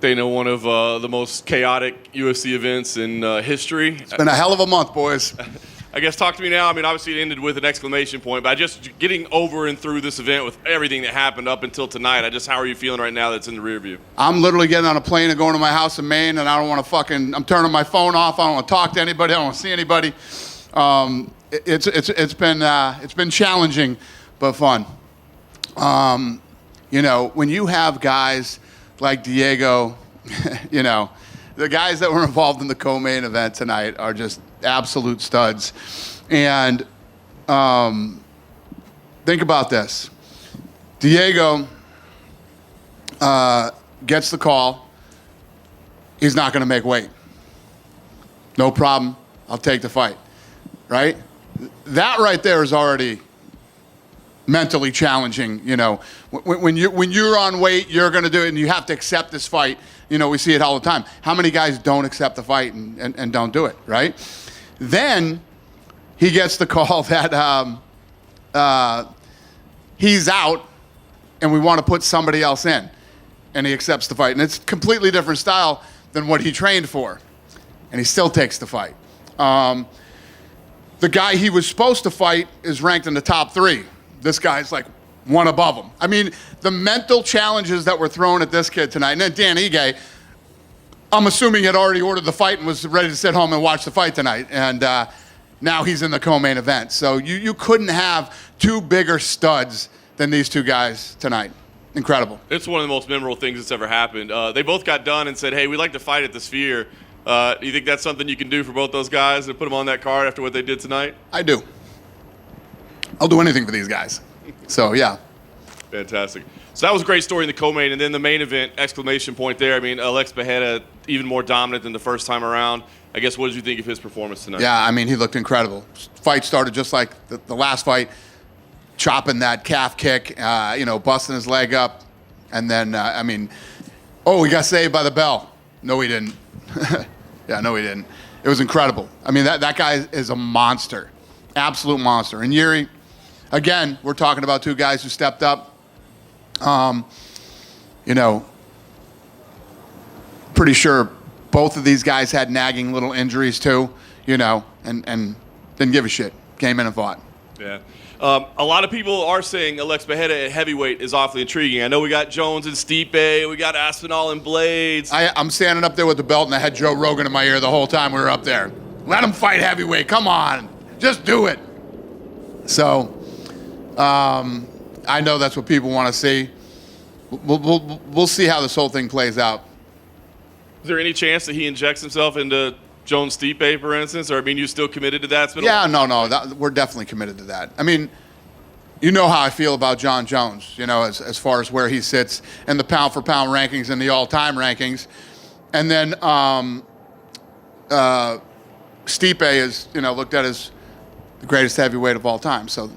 Dana, one of the most chaotic UFC events in history. It's been a hell of a month, boys. I guess talk to me now. I mean, obviously it ended with an exclamation point, but just getting over and through this event with everything that happened up until tonight, how are you feeling right now that's in the rear view? I'm literally getting on a plane and going to my house in Maine, and I don't want to I'm turning my phone off. I don't want to talk to anybody. I don't want to see anybody. It's been challenging, but fun. You know, when you have guys like Diego, you know, the guys that were involved in the co-main event tonight are just absolute studs. And think about this. Diego gets the call. He's not going to make weight. No problem. I'll take the fight. Right? That right there is already mentally challenging. You know, when you're on weight, you're going to do it, and you have to accept this fight. You know, we see it all the time. How many guys don't accept the fight and don't do it, right? Then he gets the call that he's out and we want to put somebody else in. And he accepts the fight. And it's a completely different style than what he trained for. And he still takes the fight. The guy he was supposed to fight is ranked in the top 3. This guy's like one above him. I mean, the mental challenges that were thrown at this kid tonight. And then Dan Ige, I'm assuming had already ordered the fight and was ready to sit home and watch the fight tonight. And now he's in the co-main event. So you couldn't have two bigger studs than these two guys tonight. Incredible. It's one of the most memorable things that's ever happened. They both got done and said, hey, we'd like to fight at the Sphere. Do you think that's something you can do for both those guys and put them on that card after what they did tonight? I do. I'll do anything for these guys. So, yeah. Fantastic. So that was a great story in the co-main, and then the main event, exclamation point there. I mean, Alex Pereira, even more dominant than the first time around. I guess, what did you think of his performance tonight? Yeah, I mean, he looked incredible. Fight started just like the last fight, chopping that calf kick, you know, busting his leg up. And then, I mean, oh, he got saved by the bell. No, he didn't. Yeah, no, he didn't. It was incredible. I mean, that guy is a monster, absolute monster. And Jiri, again, we're talking about two guys who stepped up. You know, pretty sure both of these guys had nagging little injuries too, you know, and didn't give a shit. Came in and fought. Yeah. A lot of people are saying Alex Pereira at heavyweight is awfully intriguing. I know we got Jones and Stipe, we got Aspinall and Blades. I'm standing up there with the belt, and I had Joe Rogan in my ear the whole time we were up there. Let him fight heavyweight. Come on. Just do it. So, I know that's what people want to see. We'll see how this whole thing plays out. Is there any chance that he injects himself into Jones Stipe, for instance? Or, I mean, you still committed to that? Yeah, no. We're definitely committed to that. I mean, you know how I feel about John Jones, you know, as far as where he sits in the pound-for-pound rankings and the all-time rankings. And then Stipe is, you know, looked at as the greatest heavyweight of all time. So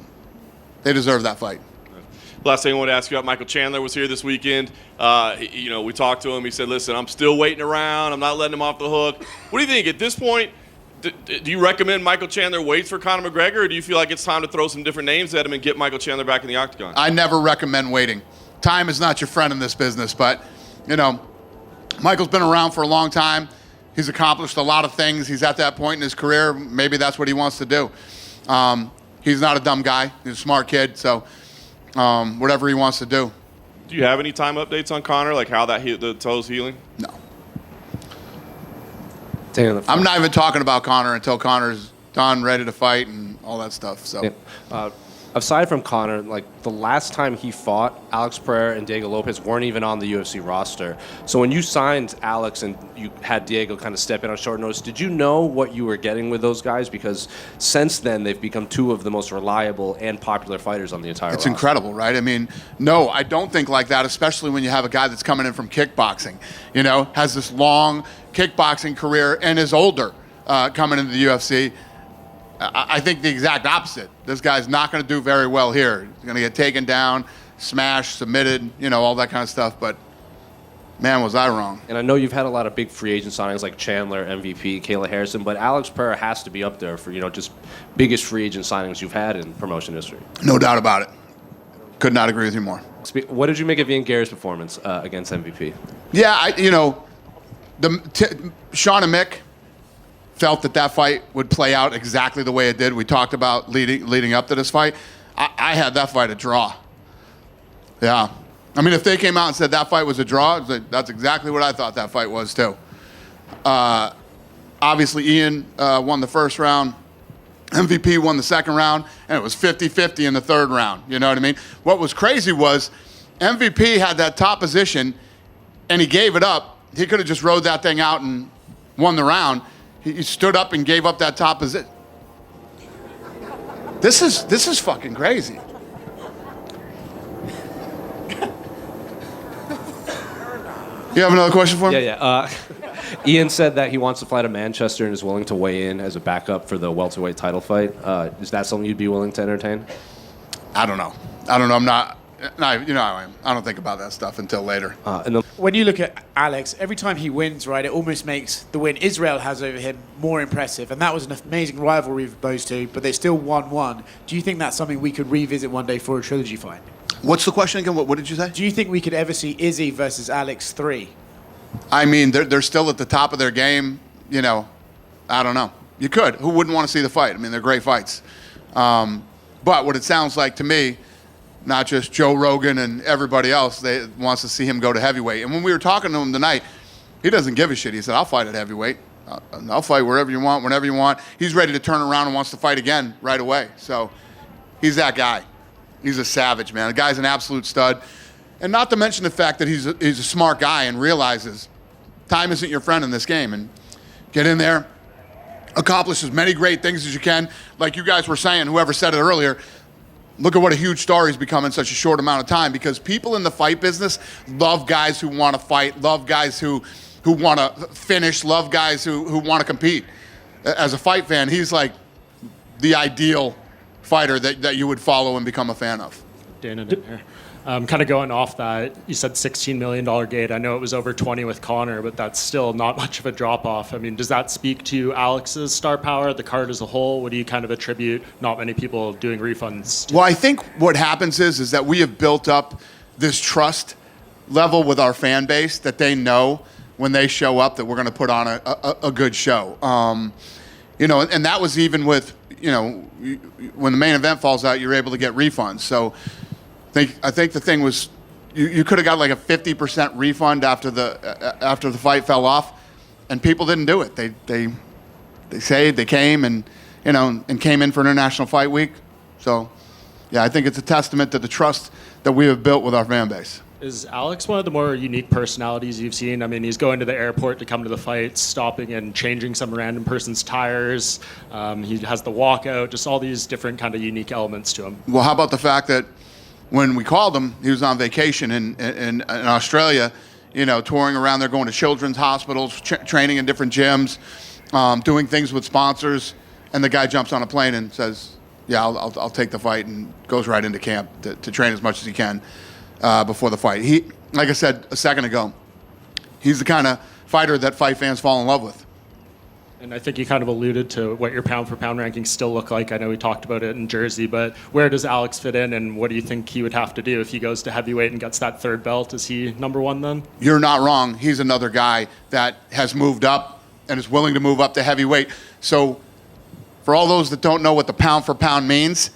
they deserve that fight. Last thing I want to ask you about, Michael Chandler was here this weekend. You know, we talked to him. He said, listen, I'm still waiting around. I'm not letting him off the hook. What do you think? At this point, do you recommend Michael Chandler waits for Conor McGregor, or do you feel like it's time to throw some different names at him and get Michael Chandler back in the octagon? I never recommend waiting. Time is not your friend in this business, but, you know, Michael's been around for a long time. He's accomplished a lot of things. He's at that point in his career. Maybe that's what he wants to do. He's not a dumb guy. He's a smart kid, so whatever he wants to do. Do you have any time updates on Conor, like how the toe's healing? No. I'm not even talking about Conor until Conor's done, ready to fight, and all that stuff. So, yeah. Aside from Conor, like the last time he fought, Alex Pereira and Diego Lopes weren't even on the UFC roster. So when you signed Alex and you had Diego kind of step in on short notice, did you know what you were getting with those guys? Because since then, they've become two of the most reliable and popular fighters on the entire roster. It's incredible, right? I mean, no, I don't think like that, especially when you have a guy that's coming in from kickboxing, you know, has this long kickboxing career and is older coming into the UFC. I think the exact opposite. This guy's not going to do very well here. He's going to get taken down, smashed, submitted, you know, all that kind of stuff. But, man, was I wrong. And I know you've had a lot of big free agent signings like Chandler, MVP, Kayla Harrison, but Alex Pereira has to be up there for, you know, just biggest free agent signings you've had in promotion history. No doubt about it. Could not agree with you more. What did you make of Ian Garry's performance against MVP? Yeah, Sean and Mick felt that fight would play out exactly the way it did. We talked about leading up to this fight. I had that fight a draw. Yeah. I mean, if they came out and said that fight was a draw, that's exactly what I thought that fight was too. Obviously, Ian won the first round. MVP won the second round, and it was 50-50 in the third round. You know what I mean? What was crazy was MVP had that top position, and he gave it up. He could have just rode that thing out and won the round. He stood up and gave up that top position. This is fucking crazy. You have another question for me? Yeah. Ian said that he wants to fly to Manchester and is willing to weigh in as a backup for the welterweight title fight. Is that something you'd be willing to entertain? I don't know. I'm not. You know how I am. I don't think about that stuff until later. When you look at Alex, every time he wins, right, it almost makes the win Israel has over him more impressive. And that was an amazing rivalry with those two, but they still 1-1. Do you think that's something we could revisit one day for a trilogy fight? What's the question again? What did you say? Do you think we could ever see Izzy versus Alex 3? I mean, they're still at the top of their game. You know, I don't know. You could. Who wouldn't want to see the fight? I mean, they're great fights. But what it sounds like to me, not just Joe Rogan and everybody else, they wants to see him go to heavyweight. And when we were talking to him tonight, he doesn't give a shit. He said, I'll fight at heavyweight. I'll fight wherever you want, whenever you want. He's ready to turn around and wants to fight again right away. So he's that guy. He's a savage, man. The guy's an absolute stud. And not to mention the fact that he's a smart guy and realizes time isn't your friend in this game. And get in there, accomplish as many great things as you can. Like you guys were saying, whoever said it earlier, look at what a huge star he's become in such a short amount of time, because people in the fight business love guys who want to fight, love guys who want to finish, love guys who want to compete. As a fight fan, he's like the ideal fighter that you would follow and become a fan of. Dana here. Kind of going off that, you said $16 million gate. I know it was over 20 with Conor, but that's still not much of a drop-off. I mean, does that speak to Alex's star power, the card as a whole? What do you kind of attribute not many people doing refunds to? Well, I think what happens is that we have built up this trust level with our fan base that they know when they show up that we're going to put on a good show. You know, and that was even with, you know, when the main event falls out, you're able to get refunds. So I think the thing was, you could have got like a 50% refund after the fight fell off, and people didn't do it. They saved, they came, and you know, and came in for International Fight Week. So, yeah, I think it's a testament to the trust that we have built with our fan base. Is Alex one of the more unique personalities you've seen? I mean, he's going to the airport to come to the fight, stopping and changing some random person's tires. He has the walkout, just all these different kind of unique elements to him. Well, how about the fact that when we called him, he was on vacation in Australia, you know, touring around there, going to children's hospitals, training in different gyms, doing things with sponsors, and the guy jumps on a plane and says, yeah, I'll take the fight, and goes right into camp to train as much as he can before the fight. He, like I said a second ago, he's the kind of fighter that fight fans fall in love with. And I think you kind of alluded to what your pound-for-pound rankings still look like. I know we talked about it in Jersey, but where does Alex fit in, and what do you think he would have to do if he goes to heavyweight and gets that third belt? Is he number one then? You're not wrong. He's another guy that has moved up and is willing to move up to heavyweight. So for all those that don't know what the pound-for-pound means,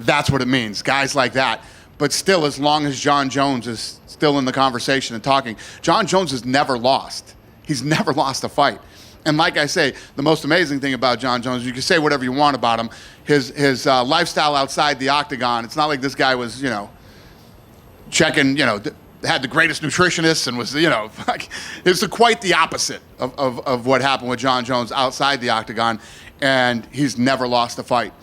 that's what it means, guys like that. But still, as long as John Jones is still in the conversation and talking, John Jones has never lost. He's never lost a fight. And like I say, the most amazing thing about John Jones, you can say whatever you want about him, his lifestyle outside the octagon, it's not like this guy was, you know, checking, you know, had the greatest nutritionists and was, you know, like, it's quite the opposite of what happened with John Jones outside the octagon, and he's never lost a fight.